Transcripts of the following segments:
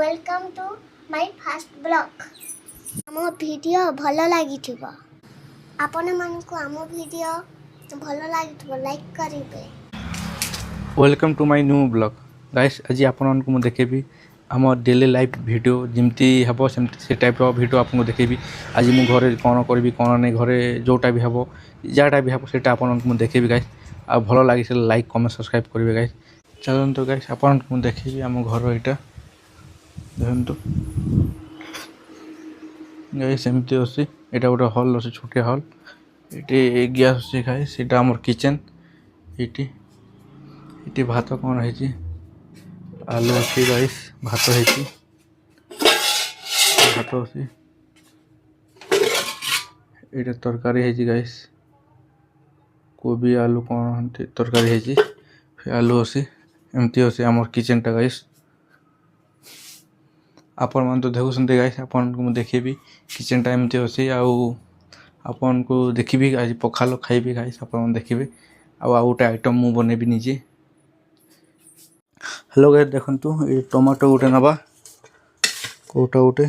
Welcome to my first blog. आम video भल लगी आपण मानकु आम वीडियो भल लगी लाइक करेंगे। Welcome to my new blog guys. आज आपण को देखेबी आम डेली लाइफ वीडियो जमती हम से टाइप वीडियो आपको देखेबी। आज मु घरे कौन करी कौन नहीं घरे जोटा भी हम जहाँ भी हम से आपको देखेबी गाइस। आ भल लगे लाइक कमेंट सब्सक्राइब करेंगे गाइस। चलते गाइस आपन को देखेबी आम घर यहाँ देखु गाइस एमती अच्छी यहाँ गोटे हल अच्छे छोटे हल ये गैस अच्छे गाइस। यहाँ आम किचेन ये भात कौन है आलू अच्छी गाइस भात है भात अच्छी ये तरकारी है गाइस कोबी आलू कौन तरकारी है फिर आलू अच्छी एमती अच्छे आम किचेनटा गाइस। आपण मैंने तो देखुं गाइस आपन को देखेबी किचेनटा एमती अच्छे आपन को देखी आज पखाल खाइबी गाइस आपन देखिए आउ गोटे आइटम मु बनेबी निजे। हेलो गाइस देखंतु ये टमाटो गोटे नबा कोटा गोटे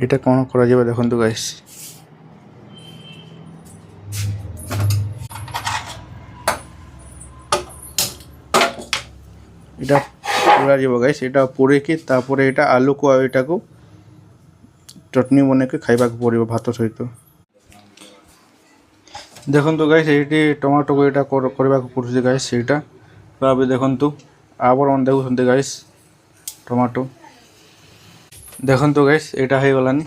ये कौन करा जाबा देखंतु गाइस। इटा पोड़ा जीव गाइस यहाँ पोड़े कि तापर यहाँ आलू को यहाँ को चटनी बन के खाइबा पड़ो भात सहित। देखो गाइस ये टमाटो को यहाँ करने पड़े गाइस यहाँ भी देखु आबर मन देखुं गाइस टमाटो देखो गाइस यहाँ हो गलानी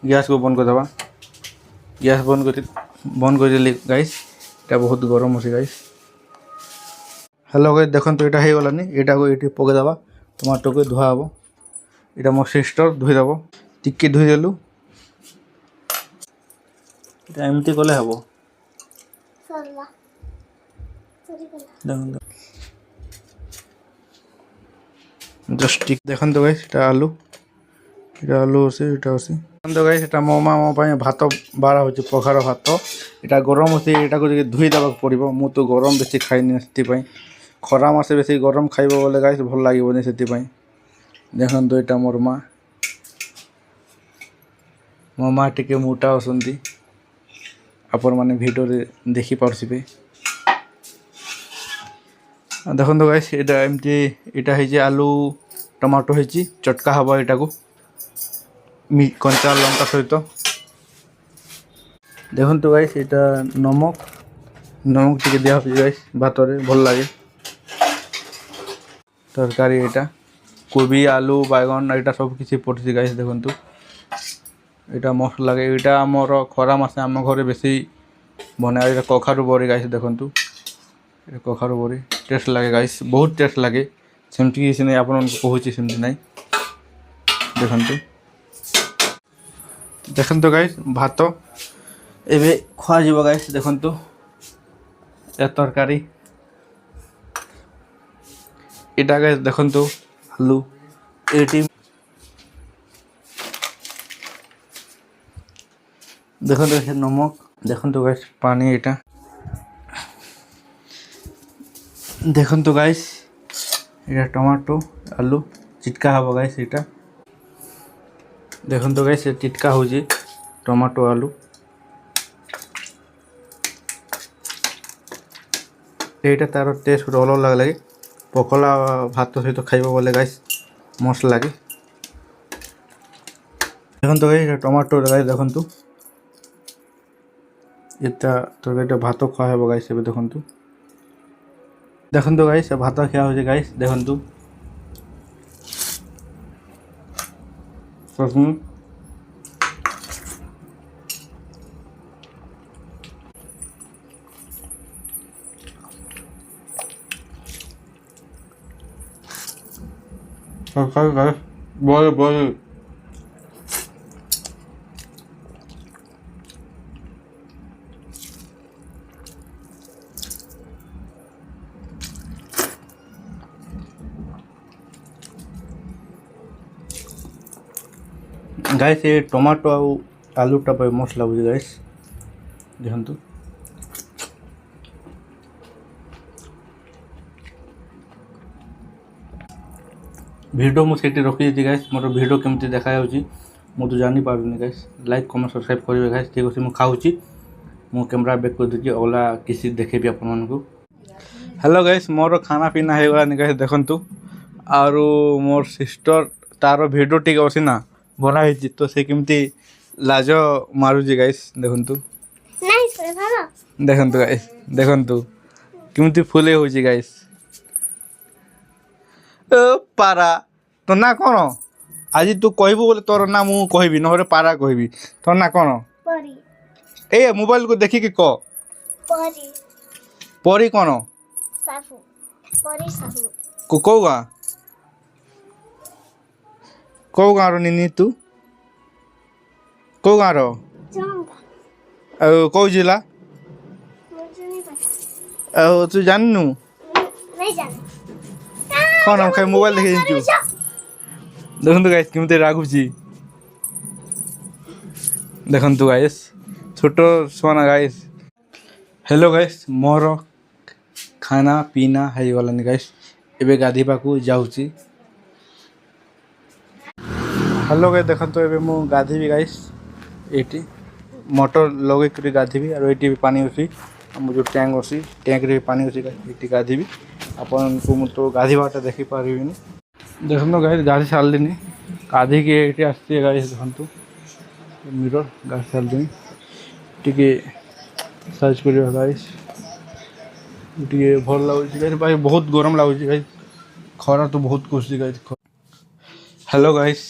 गैस को बंद करदे गैस बंद कर देली गाइस यहाँ बहुत गरम अच्छे गाइस। हेलो गाइस देखो यहाँ हो गलानी यहाँ को ये पकईदे टमाटो को धुआ हम यहाँ मो सिस्टर धोईदेव टिके धोईदेलु एमती कले हम जस्ट देखो गाइस यहाँ आलू अच्छे यहाँ अच्छे देखो गाइस यहाँ मो माँ मो भात बारा हो पखार भात यहाँ गरम अच्छे यहाँ को धोईदेवा पड़ो मु तो गरम बेसी खाइनी से खरा मासे बेसी गरम खाइब बोले गाइस भल लगे से देखो यहाँ मोर माँ मो माँ टिके मोटा असंती आपण मैंने वीडियो देखी पारे। देखो गाइस यहाँ एमती यहाँ है आलू टमाटो है चटका हम यहाँ को कंचा लंका सहित देखो गाइस यहाँ नमक नमक टी दिया गाइस भात भल लगे तरकारी यहाँ कोबी आलू बैगन यहाँ सब किसी पड़े गाइस देखु यहाँ मस्त लगे यहाँ आमर खरा मासे आम घर बेसी बना कखारू बड़ी गाइस देखु कखारू बड़ी टेस्ट लगे गाइस बहुत टेस्ट लगे सेमती किसी नहीं आपन कहूँ सेमती नहीं देखु गाइस भात एवं खुआज गाइस देखु या तरकारी यहाँ गाइस देखु आलू ये देखो नमक देखो गाइस पानी यहाँ देखो गाइस यहाँ टमाटो आलू चिटका हम गाइस यहाँ देखो गाइस चिटका हो टमाटो आलू यहाँ तार टेस्ट अलग अलग लगे पकला भात सहित खाइब बोले गाइस मस्त लगे। देखो गाइस टमाटो गाइस देखु इतना तरकारी भात खुआ है गाइस देखु गाइस भात खिया हो गाइस देखु गाइस बोल बोल गाइस ये टमाटो आलूटा मस्त लगुच गाइस ଦେଖନ୍ତୁ ଭିଡ଼ିଓ ମୁଁ ସେଇଠି ରଖିଦେଇଛି ଗାଇସ୍। ମୋର ଭିଡ଼ିଓ କେମିତି ଦେଖାଯାଉଛି ମୁଁ ତ ଜାଣିପାରୁନି ଗାଇସ୍। ଲାଇକ୍ କମେଣ୍ଟ ସବସ୍କ୍ରାଇବ୍ କରିବେ ଗାଇସ୍। ଠିକ୍ ଅଛି, ମୁଁ ଖାଉଛି। ମୁଁ କ୍ୟାମେରା ବ୍ୟାକ୍ କରିଦେଉଛି, ଅଗଲା କିଛି ଦେଖେଇବି ଆପଣମାନଙ୍କୁ। ହ୍ୟାଲୋ ଗାଇସ୍, ମୋର ଖାନା ପିନା ହେଇଗଲାନି ଗାଇସ୍ ଦେଖନ୍ତୁ। ଆରୁ ମୋର ସିଷ୍ଟର ତାର ଭିଡ଼ିଓ ଟିକେ ଅଛି ନା ବନା ହେଇଛି, ତ ସେ କେମିତି ଲାଜ ମାରୁଛି ଗାଇସ୍ ଦେଖନ୍ତୁ। ଦେଖନ୍ତୁ ଗାଇସ୍, ଦେଖନ୍ତୁ କେମିତି ଫୁଲେଇ ହେଉଛି ଗାଇସ୍। ପାରା ତୋ ନା କ'ଣ? ଆଜି ତୁ କହିବୁ ବୋଲେ ତୋର ନା ମୁଁ କହିବି, ନହେଲେ ପାରା କହିବି। ତୋର ନା କ'ଣ? ଏ ମୋବାଇଲକୁ ଦେଖିକି କହ। ପରି କ'ଣ? କୋଉ ଗାଁ? କୋଉ ଗାଁର ନିନି ତୁ? କୋଉ ଗାଁର? ଆଉ କୋଉ ଜିଲ୍ଲା? ଆଉ ତୁ ଜାଣିନୁ କ'ଣ ଖାଇ ମୋବାଇଲ ଦେଖି ଜାଣିଛୁ? ଦେଖନ୍ତୁ ଗାଇସ୍ କେମିତି ରାଗୁଛି। ଦେଖନ୍ତୁ ଗାଇସ୍, ଛୋଟ ଛୁଆ ଗାଇସ୍। ହ୍ୟାଲୋ ଗାଇସ୍, ମୋର ଖାନା ପିନା ହେଇଗଲାନି ଗାଇସ୍। ଏବେ ଗାଧୋଇବାକୁ ଯାଉଛି। ହ୍ୟାଲୋ ଗାଇସ୍, ଦେଖନ୍ତୁ ଏବେ ମୁଁ ଗାଧୋଇବି ଗାଇସ୍। ଏଇଠି ମଟର ଲଗେଇକରି ଗାଧୋଇବି। ଆଉ ଏଇଠି ବି ପାଣି ଅଛି, ଆମର ଯେଉଁ ଟ୍ୟାଙ୍କ ଅଛି, ଟ୍ୟାଙ୍କରେ ବି ପାଣି ଅଛି ଗାଇସ୍। ଏଇଠି ଗାଧୋଇବି। ଆପଣଙ୍କୁ ମୁଁ ତ ଗାଧୋଇବାଟା ଦେଖିପାରିବିନି। ଦେଖନ୍ତୁ ଗାଇସ୍ ଗାଧୋଇ ସାରିଲିନି, ଗାଧୋଇକି ଏଇଠି ଆସିଛି ଗାଇସ୍। ଦେଖନ୍ତୁ ମିରର ଗାଧୋଇ ସାରିଲିନି। ଟିକେ ସାଇଜ୍ କରିବା ଗାଇସ୍, ଟିକେ ଭଲ ଲାଗୁଛି ଗାଇସ୍। ଭାଇ ବହୁତ ଗରମ ଲାଗୁଛି ଗାଇସ୍, ଖରା ତ ବହୁତ କରୁଛି ଗାଇସ୍। ହ୍ୟାଲୋ ଗାଇସ୍,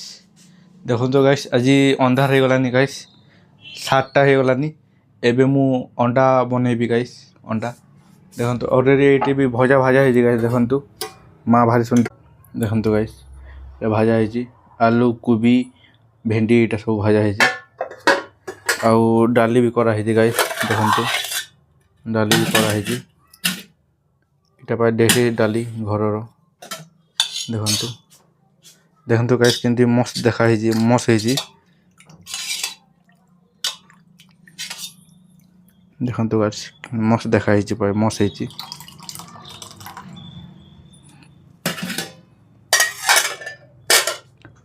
ଦେଖନ୍ତୁ ଗାଇସ୍ ଆଜି ଅନ୍ଧାର ହେଇଗଲାନି ଗାଇସ୍, 7ଟା ହେଇଗଲାନି। ଏବେ ମୁଁ ଅଣ୍ଡା ବନେଇବି ଗାଇସ୍। ଅଣ୍ଡା ଦେଖନ୍ତୁ ଅଲରେଡ଼ି ଏଇଠି ବି ଭଜା ହେଇଛି ଗାଇସ୍। ଦେଖନ୍ତୁ ମା ଭାରି ସୁନ୍ଦର। ଦେଖନ୍ତୁ ଗାଇସ୍ ଏ ଭଜା ହେଇଛି, ଆଲୁ କୋବି ଭେଣ୍ଡି ଏଇଟା ସବୁ ଭଜା ହେଇଛି। ଆଉ ଡାଲି ବି କରାହେଇଛି ଗାଇସ୍। ଦେଖନ୍ତୁ ଡାଲି ବି କରାହେଇଛି, ଏଇଟା ପାଇଁ ଦେଶୀ ଡାଲି ଘରର। ଦେଖନ୍ତୁ ଦେଖନ୍ତୁ ଗାଇସ୍ କେମିତି ମସ୍ତ ଦେଖା ହେଇଛି, ମସ୍ତ ହେଇଛି। ଦେଖନ୍ତୁ ଗାଇସ୍ ମସ୍ତ ଦେଖା ହେଇଛି, ମସ୍ତ ହେଇଛି।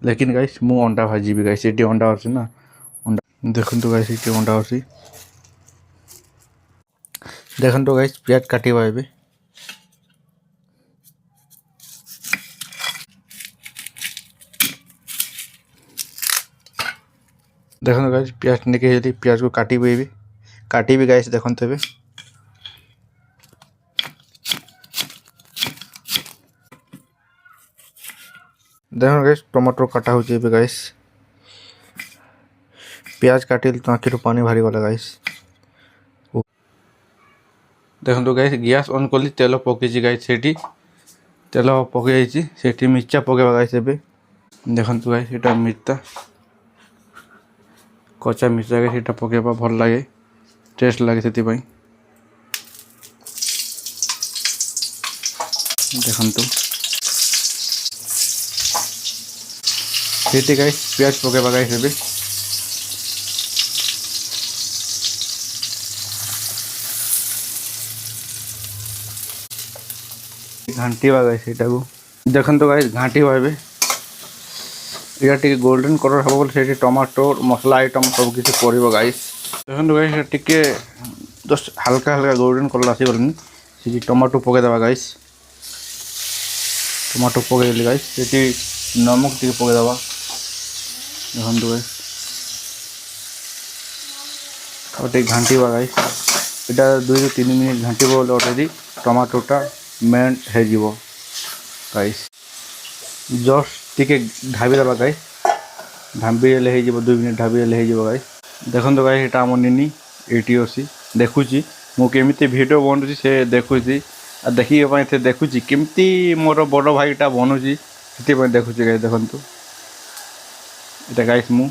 ଲେକିନ୍ ଗାଇସ୍ ମୁଁ ଅଣ୍ଡା ଭାଜିବି ଗାଇସ୍। ଏଠି ଅଣ୍ଡା ଅଛି ନା, ଅଣ୍ଡା ଦେଖନ୍ତୁ ଗାଇସ୍ ଏଠି ଅଣ୍ଡା ଅଛି। ଦେଖନ୍ତୁ ଗାଇସ୍ ପିଆଜ କାଟିବା ଏବେ। ଦେଖନ୍ତୁ ଗାଇସ୍ ପିଆଜ ନେଇକି ଯଦି ପିଆଜକୁ କାଟିବି ଏବେ, କାଟିବି ଗାଇସ୍। ଦେଖନ୍ତୁ ଏବେ ଦେଖନ୍ତୁ ଗାଇସ୍ ଟମାଟୋ କାଟା ହେଉଛି ଏବେ ଗାଇସ୍। ପିଆଜ କାଟିଲି ତ ଆଖିରୁ ପାଣି ବାହାରିଗଲା ଗାଇସ୍। ଦେଖନ୍ତୁ ଗାଇସ୍ ଗ୍ୟାସ୍ ଅନ୍ କଲି, ତେଲ ପକେଇଛି ଗାଇସ୍। ସେଇଠି ତେଲ ପକେଇ ଯାଇଛି, ସେଇଠି ମିର୍ଚା ପକେଇବା ଗାଇସ୍ ଏବେ। ଦେଖନ୍ତୁ ଗାଇସ୍ ଏଇଟା ମିର୍ଚା, କଞ୍ଚା ମିର୍ଚା ଗାଇସ୍। ସେଇଟା ପକେଇବା ଭଲ ଲାଗେ, ଟେଷ୍ଟ ଲାଗେ ସେଥିପାଇଁ। ଦେଖନ୍ତୁ ସେଇଠି ଗାଇସ୍ ପିଆଜ ପକେଇବା ଗାଇସ୍ ଏବେ। ଘାଣ୍ଟିବା ଗାଇସ୍ ସେଇଟାକୁ। ଦେଖନ୍ତୁ ଗାଇସ୍ ଘାଣ୍ଟିବା ଏବେ। ଏଇଟା ଟିକେ ଗୋଲ୍ଡେନ୍ କଲର୍ ହେବ ବୋଲି ସେଇଠି ଟମାଟୋ ମସଲା ଆଇଟମ୍ ସବୁ କିଛି ପଡ଼ିବ ଗାଇସ୍। ଦେଖନ୍ତୁ ଗାଇସ୍ ଟିକେ ଜଷ୍ଟ ହାଲକା ଗୋଲ୍ଡେନ୍ କଲର୍ ଆସିଗଲାନି। ସେଠି ଟମାଟୋ ପକେଇଦେବା ଗାଇସ୍। ଟମାଟୋ ପକେଇଦେଲି ଗାଇସ୍। ସେଠି ନମକ ଟିକେ ପକେଇଦେବା। ଦେଖନ୍ତୁ ଗାଇସ୍ ଆଉ ଟିକେ ଘାଣ୍ଟିବା ଗାଇସ୍। ଏଇଟା 2ରୁ 3 ମିନିଟ୍ ଘାଣ୍ଟିବ ବୋଲେ ଅଲରେଡ଼ି ଟମାଟୋଟା ମେଲ୍ଟ ହେଇଯିବ ଗାଇସ୍। ଜଷ୍ଟ ଟିକେ ଢାବି ଦେବା ଗାଇସ୍, ଢାବି ଦେଲେ ହେଇଯିବ। 2 ମିନିଟ୍ ଢାବି ଦେଲେ ହେଇଯିବ ଗାଇସ୍। ଦେଖନ୍ତୁ ଗାଇସ୍ ଏଇଟା ଆମ ନିନି ଏଇଠି ଅଛି, ଦେଖୁଛି ମୁଁ କେମିତି ଭିଡ଼ିଓ ବନୁଛି। ସେ ଦେଖୁଛି, ଆଉ ଦେଖିବା ପାଇଁ ସେ ଦେଖୁଛି କେମିତି ମୋର ବଡ଼ ଭାଇଟା ବନୁଛି, ସେଥିପାଇଁ ଦେଖୁଛି ଗାଇସ୍। ଦେଖନ୍ତୁ ଏଇଟା ଗାଇସ୍ ମୁଁ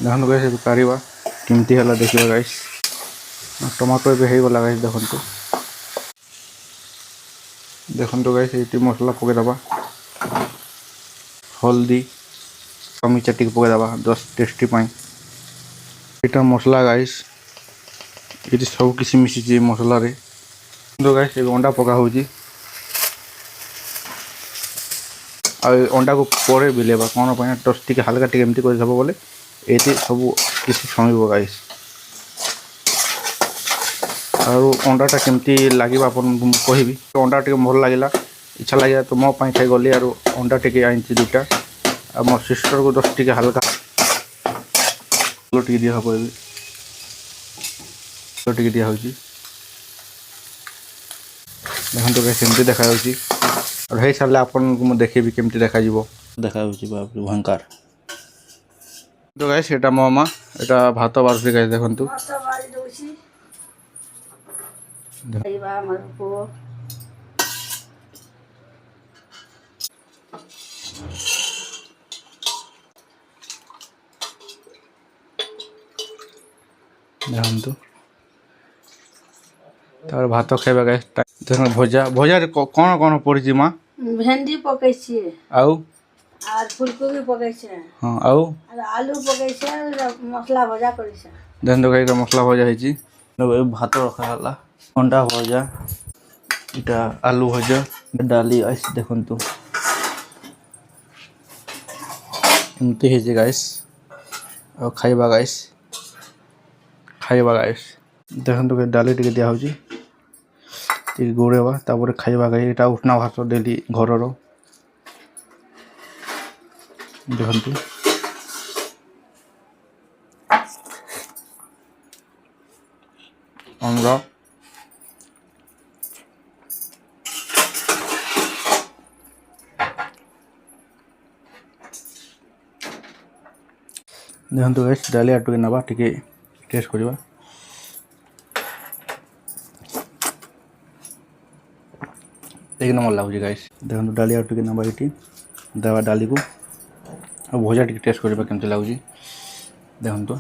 ଦେଖନ୍ତୁ ଗାଇସ୍ ଏବେ କାଢ଼ିବା କେମିତି ହେଲା ଦେଖିବା ଗାଇସ୍। ଟମାଟୋ ଏବେ ହେଇଗଲା ଗାଇସ୍। ଦେଖନ୍ତୁ ଦେଖନ୍ତୁ ଗାଇସ୍ ଏଇଠି ମସଲା ପକେଇଦେବା, ହଳଦୀ ମିର୍ଚା ଟିକେ ପକେଇଦେବା ଜଷ୍ଟ ଟେଷ୍ଟି ପାଇଁ। ଏଇଟା ମସଲା ଗାଇସ୍, ଏଠି ସବୁ କିଛି ମିଶିଛି ମସଲାରେ। ତ ଗାଇସ୍ ଏବେ ଅଣ୍ଡା ପକା ହେଉଛି ଆଉ ଅଣ୍ଡାକୁ ପରେ ବିଲେଇବା କ'ଣ ପାଇଁ ଟସ୍ ଟିକେ ହାଲକା ଟିକେ ଏମିତି କରିଦେବ ବୋଲେ ଏଠି ସବୁ କିଛି ଛୁଇଁବ ଗାଇସ୍। ଆଉ ଅଣ୍ଡାଟା କେମିତି ଲାଗିବ ଆପଣଙ୍କୁ ମୁଁ କହିବି। ଅଣ୍ଡା ଟିକେ ଭଲ ଲାଗିଲା, ଇଚ୍ଛା ଲାଗିଲା ତ ମୋ ପାଇଁ ଖାଇଗଲି। ଆଉ ଅଣ୍ଡା ଟିକେ ଆଣିଛି ଦୁଇଟା, ଆଉ ମୋ ସିଷ୍ଟରକୁ ଜଷ୍ଟ ଟିକେ ହାଲକା ଟିକେ ଦିଆହେବ। ଏବେ ଟିକେ ଦିଆହେଉଛି, ଦେଖନ୍ତୁ ଗାଇସ୍ ସେମିତି ଦେଖାଯାଉଛି। ଆଉ ହେଇସାରିଲେ ଆପଣଙ୍କୁ ମୁଁ ଦେଖେଇବି କେମିତି ଦେଖାଯିବ। ଦେଖାଯାଉଛି ବାପରେ ଭୟଙ୍କର। ତ ଗାଇସ୍ ଏଇଟା ମୋ ମା, ଏଇଟା ଭାତ ବାଢ଼ୁଛି ଗାଇସ୍ ଦେଖନ୍ତୁ। ଦେଖନ୍ତୁ ତାପରେ ଭାତ ଖାଇବା ଗାଇସ୍। ଦେଖନ୍ତୁ ଭଜାରେ କ'ଣ ପଡ଼ିଛି ମା? ଭେଣ୍ଡି ପକେଇଛି ଆଉ ଫୁଲକୋବି ପକେଇছে, ହଁ ଆଉ ଆଲୁ ପକେଇছে, ମସଲା ଭଜା କରିছে। ଦେଖନ୍ତୁ ଗାଇସ୍ ମସଲା ଭଜା ହେଇଛି। ଭାତ ରଖା ହେଲା, ଅଣ୍ଡା ଭଜା, ଏଇଟା ଆଲୁ ଭଜା, ଡାଲି ଗାଇସ୍ ଦେଖନ୍ତୁ ଏମିତି ହେଇଛି ଗାଇସ୍। ଆଉ ଖାଇବା ଗାଇସ୍ ଦେଖନ୍ତୁ ଡାଲି ଟିକେ ଦିଆହେଉଛି, ଟିକେ ଗୋଳେଇବା ତାପରେ ଖାଇବା ଗାଇସ୍। ଏଇଟା ଉଷୁନା ଭାତ ଡେଲି ଘରର ଦେଖନ୍ତୁ। ଅଣ୍ଡା ଦେଖନ୍ତୁ ଗାଇସ୍, ଡାଲି ଆଉ ଟିକେ ନେବା, ଟିକେ ଟେଷ୍ଟ କରିବା। ଏକ ନମ୍ବର ଲାଗୁଛି ଗାଇସ୍। ଦେଖନ୍ତୁ ଡାଲି ଆଉ ଟିକେ ନେବା, ଏଇଠି ଦେବା ଡାଲିକୁ, ଆଉ ଭଜା ଟିକେ ଟେଷ୍ଟ କରିବା କେମିତି ଲାଗୁଛି ଦେଖନ୍ତୁ।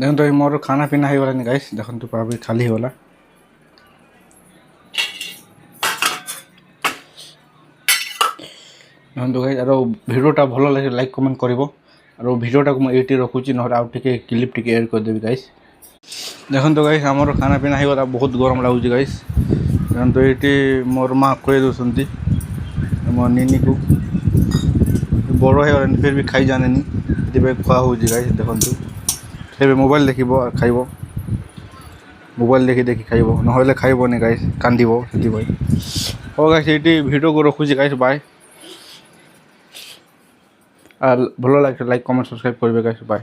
ଦେଖନ୍ତୁ ମୋର ଖାନା ପିନା ହେଇଗଲାନି ଗାଇସ୍, ଦେଖନ୍ତୁ ପୁରା ଖାଲି ହେଇଗଲା। ଦେଖନ୍ତୁ ଗାଇସ୍, ଆର ଭିଡ଼ିଓଟା ଭଲ ଲାଗେ ଲାଇକ୍ କମେଣ୍ଟ କରିବ। ଆଉ ଭିଡ଼ିଓଟାକୁ ମୁଁ ଏଇଠି ରଖୁଛି, ନହେଲେ ଆଉ ଟିକେ କ୍ଲିପ୍ ଟିକେ ଏଡ୍ କରିଦେବି ଗାଇସ୍। ଦେଖନ୍ତୁ ଗାଇସ୍ ଆମର ଖାନା ପିନା ହେଇଗଲା, ବହୁତ ଗରମ ଲାଗୁଛି ଗାଇସ୍। ଦେଖନ୍ତୁ ଏଇଠି ମୋର ମା ଖୁଆଇ ଦେଉଛନ୍ତି ମୋ ନିନିକୁ, ବଡ଼ ହେଇଗଲାନି ଫିର୍ ବି ଖାଇ ଜାଣେନି, ସେଥିପାଇଁ ଖୁଆ ହେଉଛି ଗାଇସ୍। ଦେଖନ୍ତୁ ଏବେ ମୋବାଇଲ୍ ଦେଖିବ ଆଉ ଖାଇବ, ମୋବାଇଲ୍ ଦେଖି ଖାଇବ, ନହେଲେ ଖାଇବନି ଗାଇସ୍, କାନ୍ଦିବ ସେଥିପାଇଁ। ହଉ ଗାଇସ୍ ଏଇଠି ଭିଡ଼ିଓକୁ ରଖୁଛି ଗାଇସ୍, ବାଏ। আর ভালো লাগছে লাইক কমেন্ট সাবস্ক্রাইব করবে গাইস, বাই।